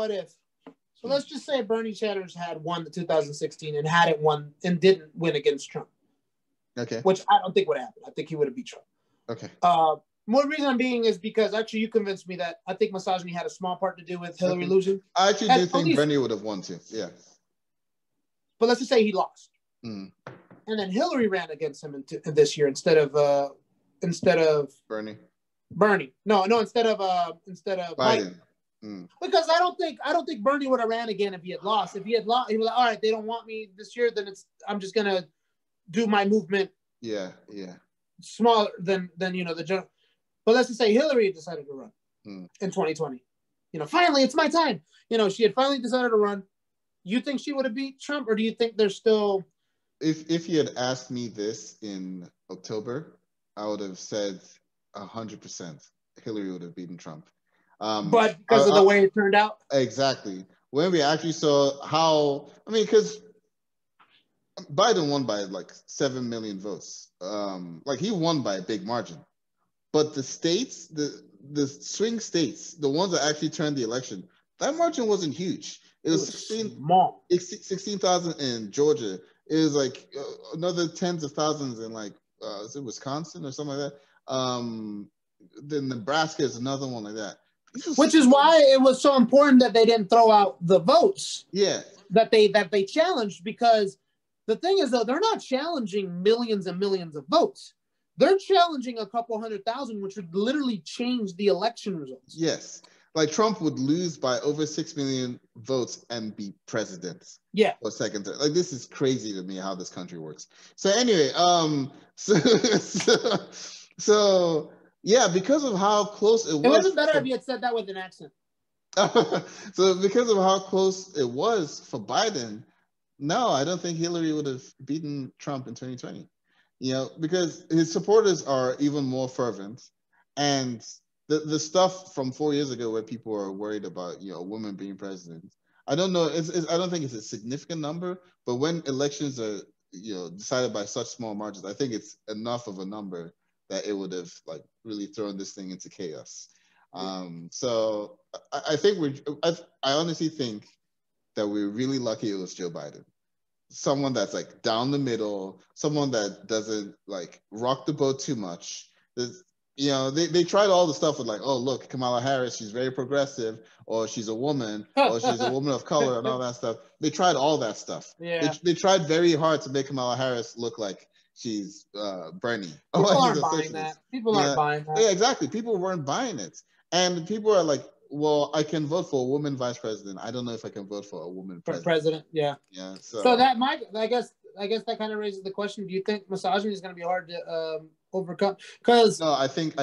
what if? So let's just say Bernie Sanders had won the 2016 and hadn't won and didn't win against Trump. Okay. Which I don't think would happen. I think he would have beat Trump. Okay. More reason I'm being is because actually you convinced me that I think misogyny had a small part to do with Hillary losing. I actually do think Bernie would have won too. Yeah. But let's just say he lost. And then Hillary ran against him this year instead of Bernie. No, instead of Biden. Because I don't think Bernie would have ran again if he had lost. If he had lost, he was like, all right, they don't want me this year, then I'm just gonna do my movement. Yeah. Smaller than the general. But let's just say Hillary decided to run in 2020. Finally it's my time. She had finally decided to run. You think she would have beat Trump, or do you think there's still? If you had asked me this in October, I would have said 100% Hillary would have beaten Trump. But because of the way it turned out? Exactly. When we actually saw because Biden won by like 7 million votes. He won by a big margin. But the states, the swing states, the ones that actually turned the election, that margin wasn't huge. It was 16,000 in Georgia. It was like another tens of thousands in is it Wisconsin or something like that? Then Nebraska is another one like that. Which is why it was so important that they didn't throw out the votes. Yeah. That they challenged, because the thing is, though, they're not challenging millions and millions of votes. They're challenging a couple 100,000, which would literally change the election results. Yes. Trump would lose by over 6 million votes and be president. Yeah. Or second term. This is crazy to me how this country works. So anyway, so yeah, because of how close it was. It would have been better if you had said that with an accent. So because of how close it was for Biden, no, I don't think Hillary would have beaten Trump in 2020. Because his supporters are even more fervent, and the stuff from 4 years ago where people are worried about women being president, I don't know. I don't think it's a significant number, but when elections are decided by such small margins, I think it's enough of a number that it would have really thrown this thing into chaos. So I think I honestly think that we're really lucky it was Joe Biden. Someone that's down the middle, someone that doesn't rock the boat too much. They tried all the stuff with oh, look, Kamala Harris, she's very progressive, or she's a woman, or she's a woman of color, and all that stuff. They tried all that stuff. Yeah. They tried very hard to make Kamala Harris look like she's Bernie. People aren't buying that. People aren't buying that. Yeah, exactly. People weren't buying it. And people are well, I can vote for a woman vice president. I don't know if I can vote for a woman president. Yeah. Yeah. So that might, I guess that kind of raises the question: do you think misogyny is going to be hard to overcome? Because no, I think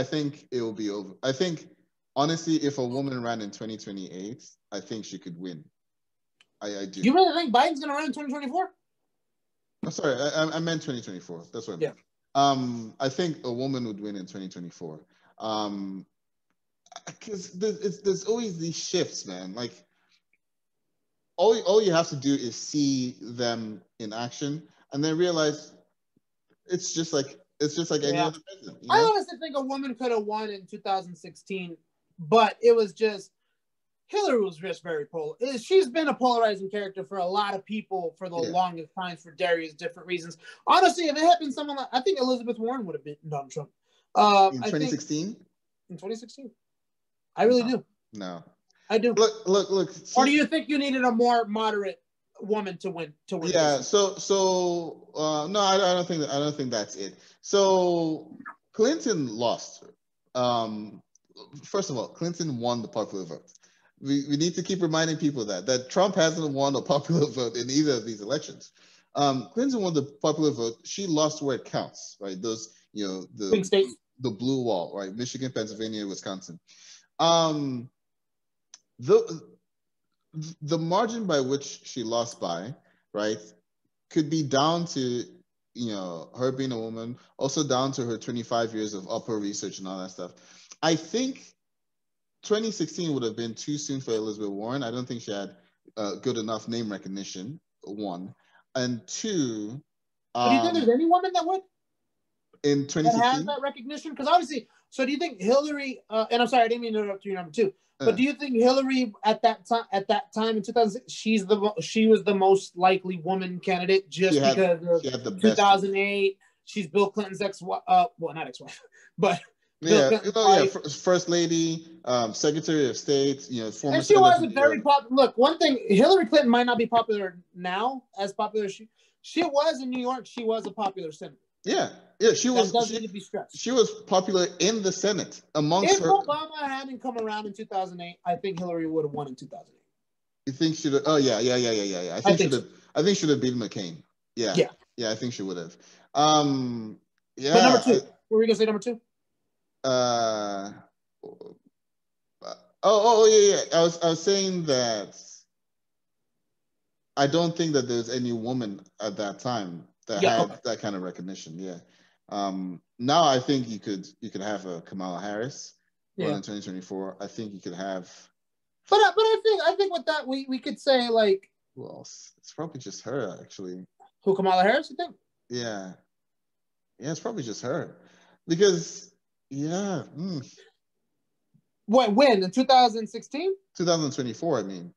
it will be over. I think honestly, if a woman ran in 2028, I think she could win. I do. You really think Biden's going to run in 2024? I'm sorry, I meant 2024. That's what I meant. Yeah. I think a woman would win in 2024. Because there's always these shifts, man. All you have to do is see them in action and then realize it's just like any other president. I honestly think a woman could have won in 2016, but it was just Hillary was just very she's been a polarizing character for a lot of people for the longest time for various different reasons. Honestly, if it had been someone I think Elizabeth Warren would have been Donald Trump. In 2016? In 2016. I really do. No. I do. Look. See, or do you think you needed a more moderate woman to win? Yeah. So no, I don't think that's it. So Clinton lost. First of all, Clinton won the popular vote. We need to keep reminding people that Trump hasn't won a popular vote in either of these elections. Clinton won the popular vote. She lost where it counts, right? Those the big states, the blue wall, right? Michigan, Pennsylvania, Wisconsin. The margin by which she lost by, right, could be down to her being a woman, also down to her 25 years of upper research and all that stuff. I think 2016 would have been too soon for Elizabeth Warren. I don't think she had good enough name recognition, one. And two... do you think there's any woman that would? In 2016? That has that recognition? Because obviously, So do you think Hillary? And I'm sorry, I didn't mean to interrupt you, number two. But do you think Hillary at that time in 2006, she was the most likely woman candidate just because of 2008? She's Bill Clinton's ex-wife. Well, not ex-wife, but First Lady, Secretary of State. Former. And she was a very popular. Look, one thing, Hillary Clinton might not be popular now, as popular as she was in New York. She was a popular senator. Yeah, she was. That doesn't need to be stressed. She was popular in the Senate amongst If Obama hadn't come around in 2008, I think Hillary would have won in 2008. You think she'd have? Oh yeah. I think she'd have beaten McCain. Yeah. I think she would have. Yeah. But number two, what were you gonna say? Number two? Yeah. I was saying that I don't think that there's any woman at that time that had that kind of recognition. Yeah. Now I think you could have a Kamala Harris in 2024. I think you could have. But I think with that we could say like. Well, it's probably just her actually. Who, Kamala Harris? You think? Yeah. Yeah, it's probably just her because What, when? In 2016? 2024, I mean.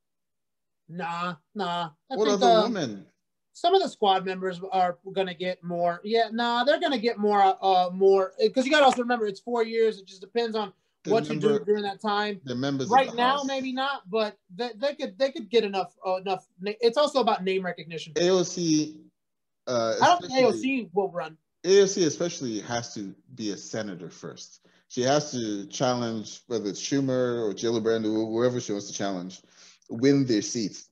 Nah. I what think, other woman? Some of the squad members are going to get more. Yeah, they're going to get more, because you got to also remember it's 4 years. It just depends on what you do during that time. The members right now, maybe not, but they could get enough. It's also about name recognition. AOC. I don't think AOC will run. AOC especially has to be a senator first. She has to challenge, whether it's Schumer or Gillibrand or whoever she wants to challenge, win their seats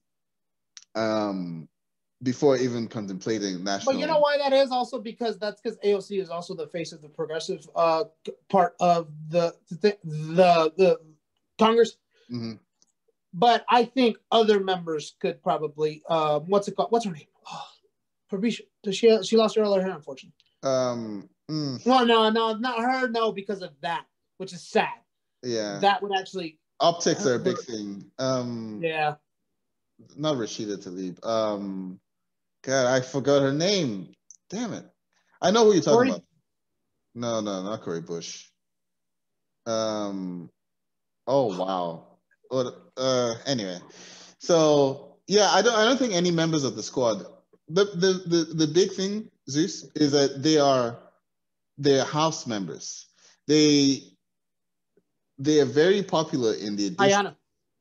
before even contemplating national. But you know why that is? Also because AOC is also the face of the progressive part of the Congress. Mm-hmm. But I think other members could probably what's it called? What's her name? Fabrisha. She lost all her hair, unfortunately. Well, no, not her. No, because of that, which is sad. Yeah, that would actually. Optics are a big thing. Yeah. Not Rashida Tlaib. God, I forgot her name. Damn it! I know who you're talking about. No, not Cori Bush. Oh wow. Anyway, so yeah, I don't think any members of the squad. The big thing, Zeus, is that they're House members. They are very popular in the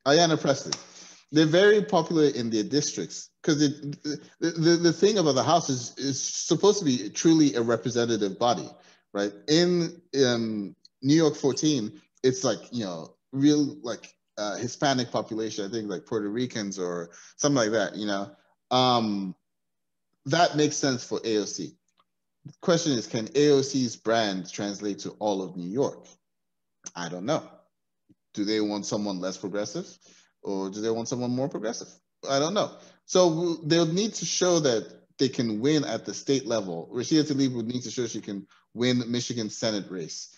Ayanna Pressley. They're very popular in their districts because the thing about the House is supposed to be truly a representative body, right? In New York 14, it's like real like Hispanic population. I think like Puerto Ricans or something like that. That makes sense for AOC. The question is, can AOC's brand translate to all of New York? I don't know. Do they want someone less progressive or do they want someone more progressive? I don't know. So they'll need to show that they can win at the state level. Rashida Tlaib would need to show she can win Michigan Senate race.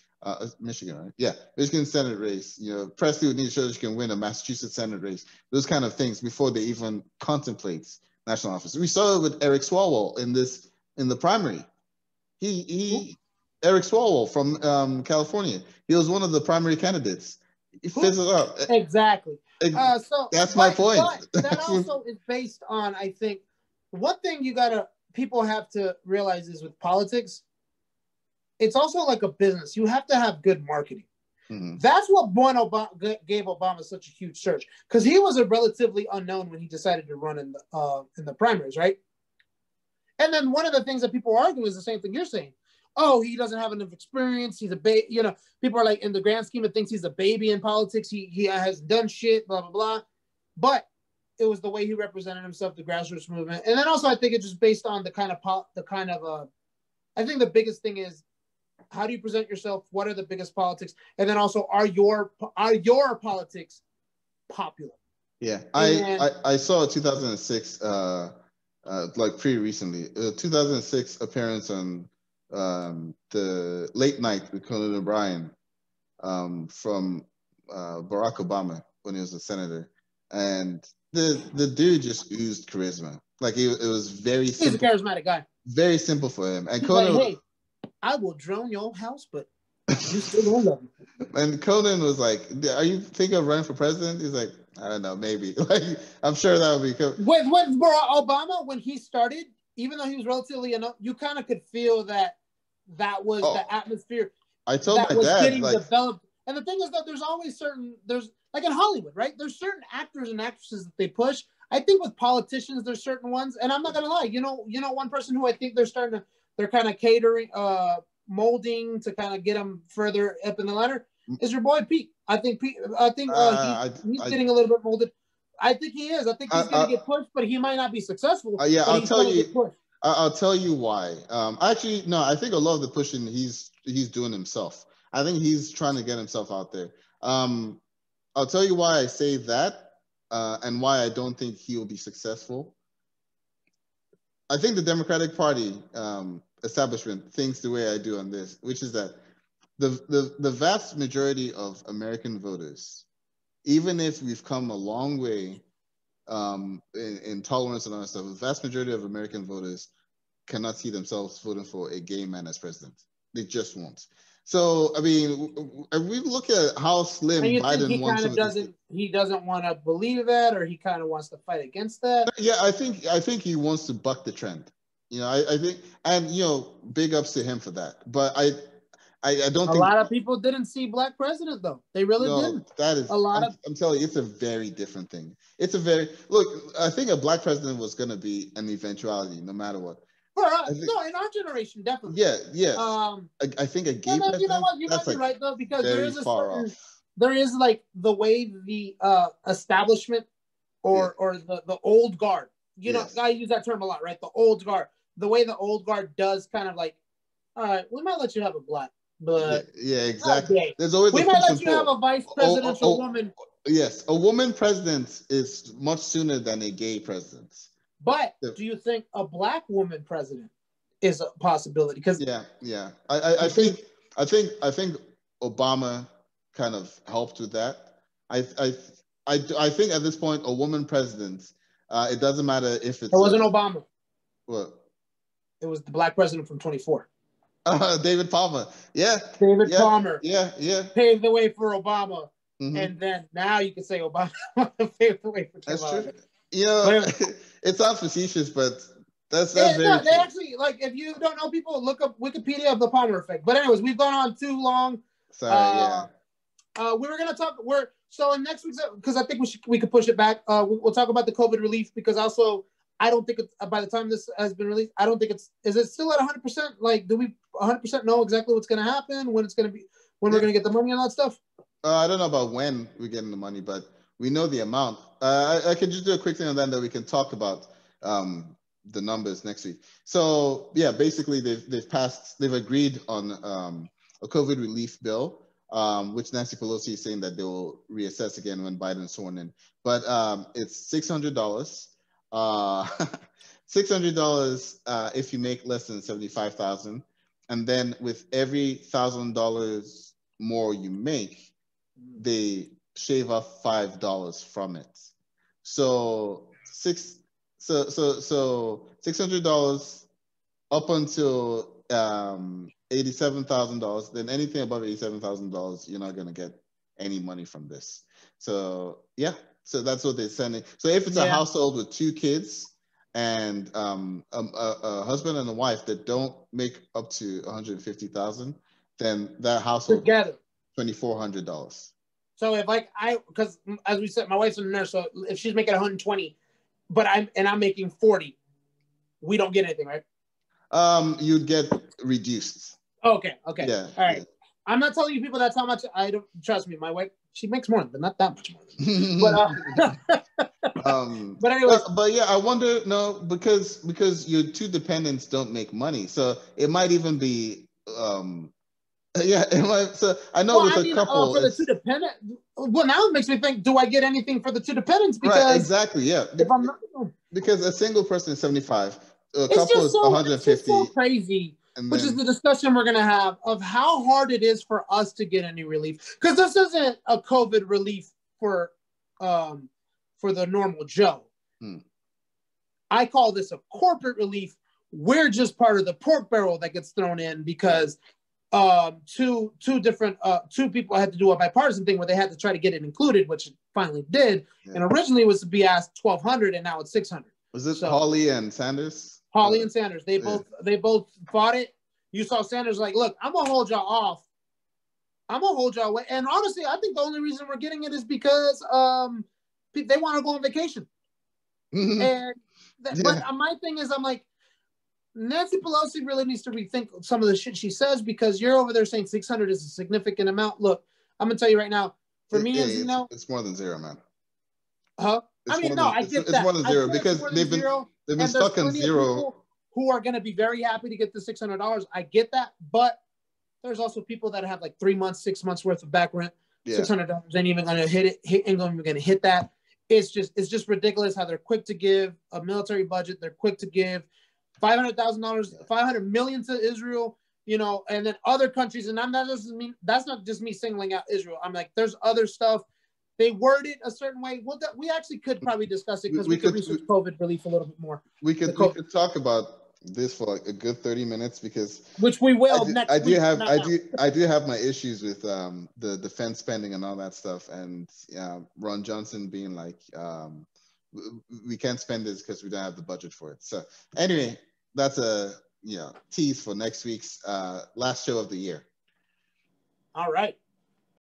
Michigan, right? Yeah, Michigan Senate race. Presley would need to show she can win a Massachusetts Senate race. Those kind of things before they even contemplate national office. We saw it with Eric Swalwell in the primary. Eric Swalwell from California. He was one of the primary candidates. He fizzled out. Exactly. So that's my point. But that also is based on, I think, one thing people have to realize is with politics, it's also like a business. You have to have good marketing. Mm-hmm. That's what gave Obama such a huge surge, because he was a relatively unknown when he decided to run in the primaries, right? And then one of the things that people argue is the same thing you're saying. Oh, he doesn't have enough experience. He's a baby. People are like, in the grand scheme of things, he's a baby in politics. He has done shit, blah, blah, blah. But it was the way he represented himself, the grassroots movement. And then also, I think it's just based on I think the biggest thing is, how do you present yourself? What are the biggest politics? And then also, are your politics popular? Yeah, I saw a 2006, like pretty recently, 2006 appearance on the Late Night with Conan O'Brien from Barack Obama when he was a senator, and the dude just oozed charisma. Like it was very simple. He's a charismatic guy. Very simple for him. And Conan, like, hey, I will drone your house, but You still gonna love him. And Conan was like, "Are you thinking of running for president?" He's like, "I don't know, maybe." Like, I'm sure that would be cool. With Barack Obama, when he started, even though he was relatively young, you kind of could feel that was the atmosphere I told that my was dad, getting like, developed. And the thing is that there's like in Hollywood, right? There's certain actors and actresses that they push. I think with politicians, there's certain ones, and I'm not gonna lie. You know, one person who I think they're kind of catering, molding to kind of get them further up in the ladder is your boy Pete. I think he's getting a little bit molded. I think he is. I think he's going to get pushed, but he might not be successful. Yeah, I'll tell you. I'll tell you why. Actually, no, I think a lot of the pushing he's doing himself. I think he's trying to get himself out there. I'll tell you why I say that, and why I don't think he will be successful. I think the Democratic Party establishment thinks the way I do on this, which is that the vast majority of American voters, even if we've come a long way in tolerance and all that stuff, the vast majority of American voters cannot see themselves voting for a gay man as president. They just won't. So, I mean, if we look at how slim Biden won some of these things, he doesn't want to believe that, or he kind of wants to fight against that. Yeah, I think he wants to buck the trend. You know, I think, and you know, big ups to him for that. But I don't think a lot of people didn't see black president though. They really didn't. That is I'm telling you, it's a very different thing. It's a very I think a black president was going to be an eventuality, no matter what. For us, in our generation, definitely. Yeah. I think a gay president. You know what? You might be right though, because there is there is like the way the establishment or the old guard. You know, I use that term a lot, right? The old guard. The way the old guard does kind of like, all right, we might let you have a black, but yeah, exactly. There's always we might let you have a vice presidential woman. Yes, a woman president is much sooner than a gay president. But do you think a black woman president is a possibility? Because I think Obama kind of helped with that. I think at this point a woman president, it doesn't matter if it's. It wasn't Obama. What? It was the black president from 24. David Palmer. Yeah. David Palmer. Yeah. Paved the way for Obama. Mm-hmm. And then now you can say Obama paved the way for Kim. That's true. You know, it's not facetious, but that's very true. They actually, like, if you don't know people, look up Wikipedia of the Palmer effect. But anyways, we've gone on too long. Sorry, we were gonna talk. So in next week's, because I think we could push it back. We'll talk about the COVID relief, because also I don't think it's, by the time this has been released, I don't think is it still at 100%? Like, do we 100% know exactly what's gonna happen, when it's gonna be, when we're gonna get the money and all that stuff? I don't know about when we're getting the money, but we know the amount. I can just do a quick thing on that we can talk about the numbers next week. So yeah, basically they've agreed on a COVID relief bill, which Nancy Pelosi is saying that they will reassess again when Biden's sworn in. But it's $600. $600 if you make less than $75,000, and then with every $1,000 more you make, they shave off $5 from it. So $600 up until $87,000. Then anything above $87,000, you're not gonna get any money from this. So yeah, so that's what they're sending. So if it's a household with 2 kids and a husband and a wife that don't make up to $150,000, then that household together $2,400. So if because as we said, my wife's a nurse, so if she's making 120, but I'm making 40, we don't get anything, right? You'd get reduced. Okay. Yeah. All right. Yeah. I'm not telling you people that's how much. I don't, trust me. My wife, she makes more, but not that much more. But anyway. But yeah, I wonder. No, because your 2 dependents don't make money, so it might even be. Yeah, it might, so I know with a couple for the 2 dependent. Well, now it makes me think: do I get anything for the 2 dependents? Because right, exactly. Yeah. If I'm not, because a single person is 75, a couple is 150. It's so crazy. Which is the discussion we're going to have of how hard it is for us to get any relief. Because this isn't a COVID relief for the normal Joe. I call this a corporate relief. We're just part of the pork barrel that gets thrown in because two people had to do a bipartisan thing where they had to try to get it included, which it finally did. Yeah. And originally it was to be asked 1,200, and now it's 600. Was it Hawley and Sanders? Hawley and Sanders. They both fought it. You saw Sanders like, look, I'm gonna hold y'all off. I'm gonna hold y'all away. And honestly, I think the only reason we're getting it is because they want to go on vacation. And but my thing is, I'm like, Nancy Pelosi really needs to rethink some of the shit she says, because you're over there saying 600 is a significant amount. Look, I'm gonna tell you right now, for me and Zino, it's more than zero, man. Huh? I get that. It's more than zero because they've been stuck in zero. Who are going to be very happy to get the $600? I get that, but there's also people that have like 3 months, 6 months worth of back rent. $600 ain't even going to hit it. Ain't even going to hit that. It's just ridiculous how they're quick to give a military budget. They're quick to give $500,000, $500 million to Israel, you know, and then other countries. And that's not just me singling out Israel. I'm like, there's other stuff. They word it a certain way. Well, we actually could probably discuss it because we could research COVID relief a little bit more. We could talk about this for like a good 30 minutes because which we will next week. I do have my issues with the defense spending and all that stuff, and Ron Johnson being like, we can't spend this because we don't have the budget for it. So anyway, that's a tease for next week's last show of the year. All right.